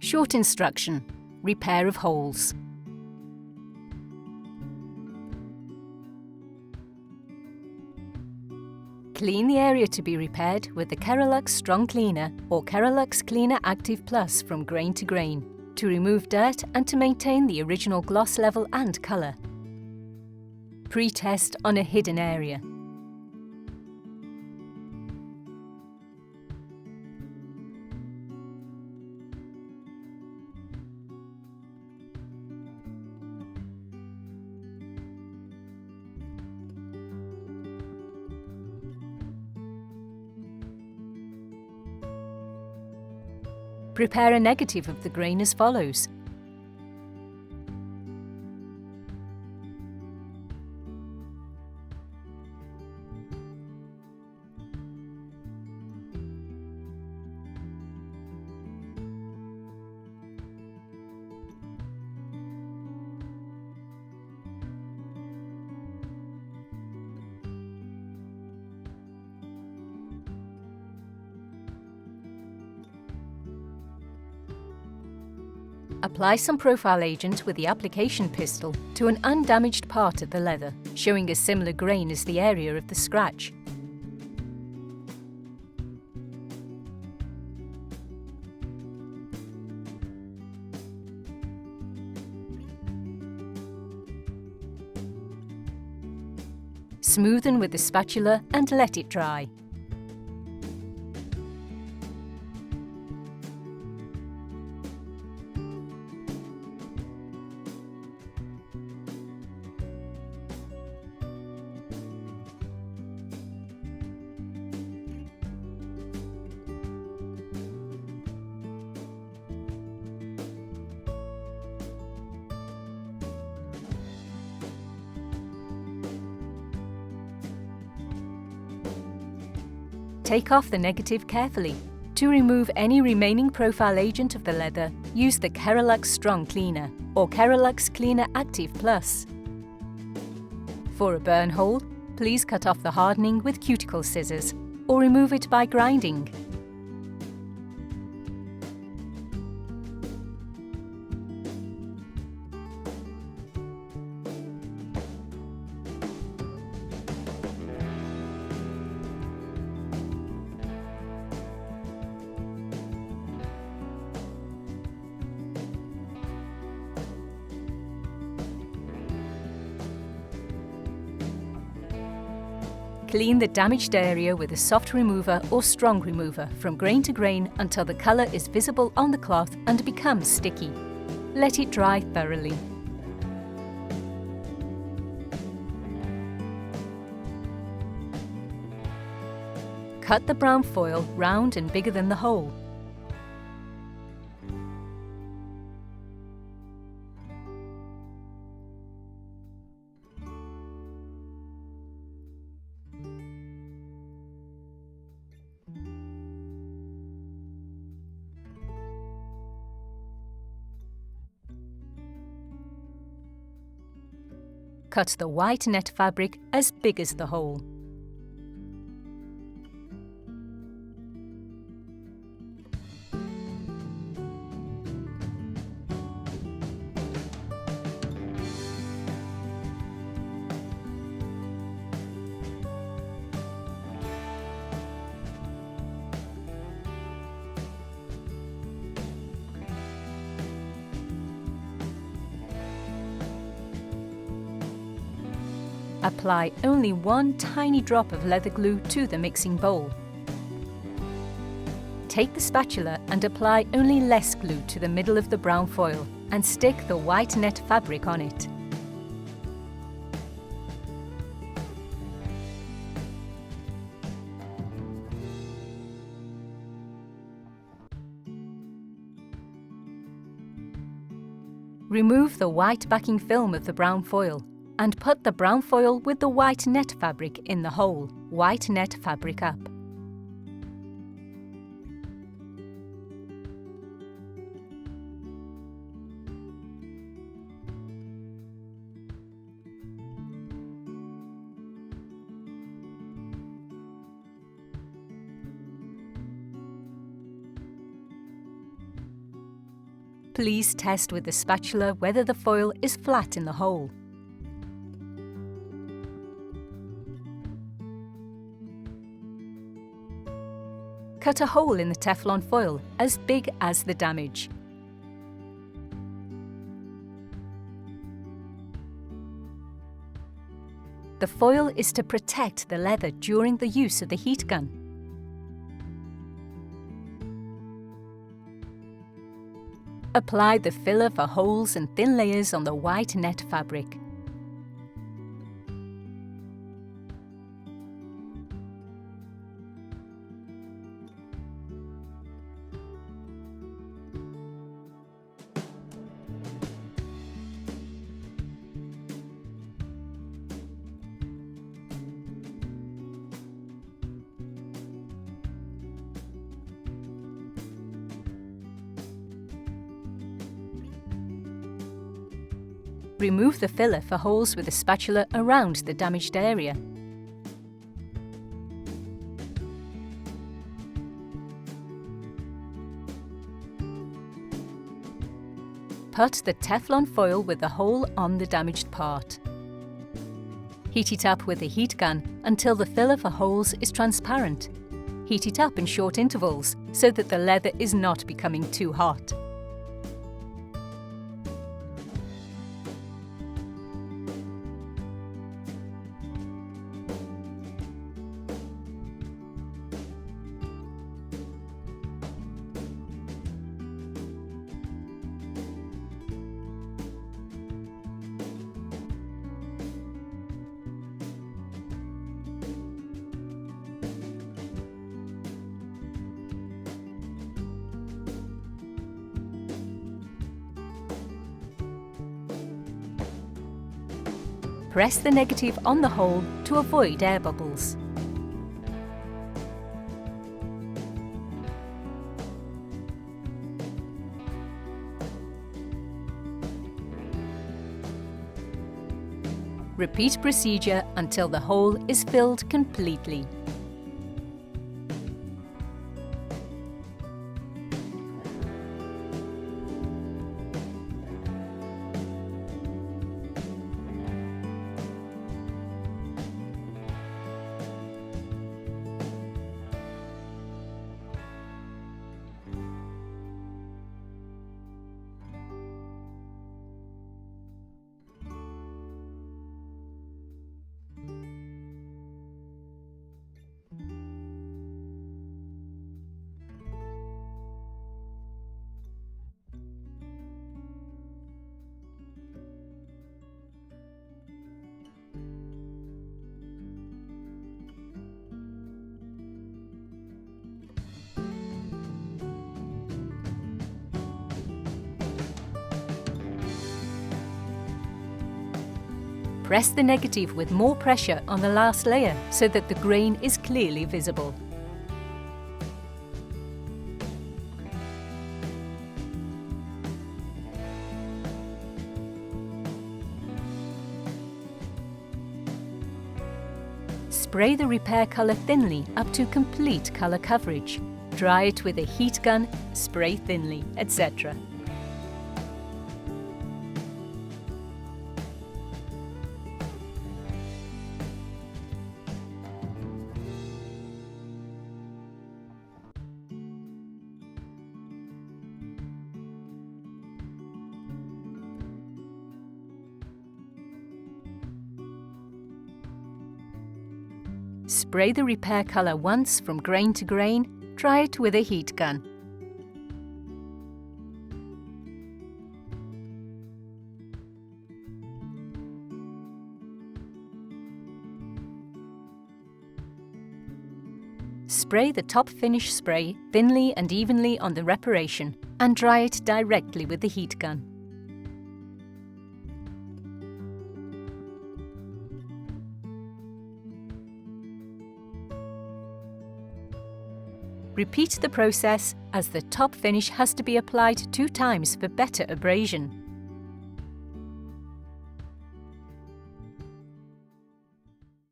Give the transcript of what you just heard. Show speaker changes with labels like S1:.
S1: Short instruction: repair of holes. Clean the area to be repaired with the Keralux Strong Cleaner or Keralux Cleaner Active Plus from grain to grain, to remove dirt and to maintain the original gloss level and colour. Pre-test on a hidden area. Prepare a negative of the grain as follows. Apply some profile agent with the application pistol to an undamaged part of the leather, showing a similar grain as the area of the scratch. Smoothen with the spatula and let it dry. Take off the negative carefully. To remove any remaining profile agent of the leather, use the Keralux Strong Cleaner or Keralux Cleaner Active Plus. For a burn hole, please cut off the hardening with cuticle scissors or remove it by grinding. Clean the damaged area with a soft remover or strong remover from grain to grain until the colour is visible on the cloth and becomes sticky. Let it dry thoroughly. Cut the brown foil round and bigger than the hole. Cut the white net fabric as big as the hole. Apply only one tiny drop of leather glue to the mixing bowl. Take the spatula and apply only less glue to the middle of the brown foil and stick the white net fabric on it. Remove the white backing film of the brown foil and put the brown foil with the white net fabric in the hole, white net fabric up. Please test with the spatula whether the foil is flat in the hole. Cut a hole in the Teflon foil as big as the damage. The foil is to protect the leather during the use of the heat gun. Apply the filler for holes and thin layers on the white net fabric. Remove the filler for holes with a spatula around the damaged area. Put the Teflon foil with the hole on the damaged part. Heat it up with a heat gun until the filler for holes is transparent. Heat it up in short intervals so that the leather is not becoming too hot. Press the negative on the hole to avoid air bubbles. Repeat procedure until the hole is filled completely. Press the negative with more pressure on the last layer so that the grain is clearly visible. Spray the repair colour thinly up to complete colour coverage. Dry it with a heat gun, spray thinly, etc. Spray the repair colour once from grain to grain, dry it with a heat gun. Spray the top finish spray thinly and evenly on the reparation and dry it directly with the heat gun. Repeat the process as the top finish has to be applied 2 times for better abrasion.